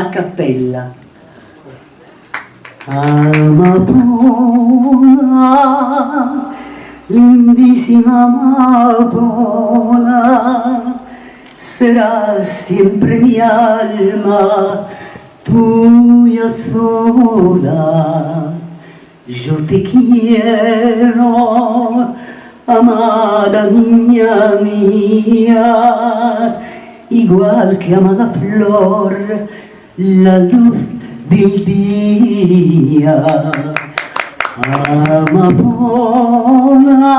a cappella. Amapola, lindísima amapola, será siempre mi alma, tuya sola. Yo te quiero, amada niña mía, igual que ama la flor, la luz del día. Amapola,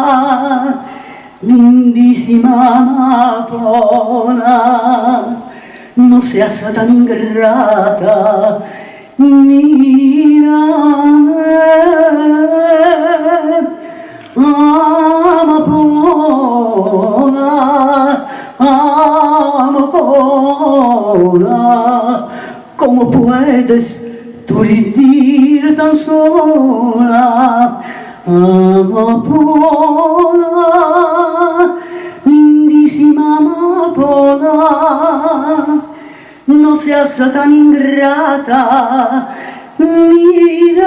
lindísima amapola, no seas tan ingrata, mírame. Amapola, amapola, ¿cómo puedes tú vivir tan sola? Amapola, lindísima amapola, no seas tan ingrata, mírame.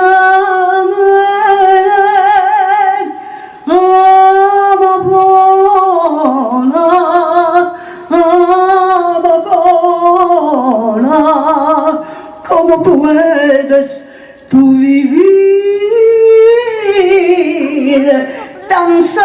Amapola, amapola, ¿cómo puedes tú vivir tan sola?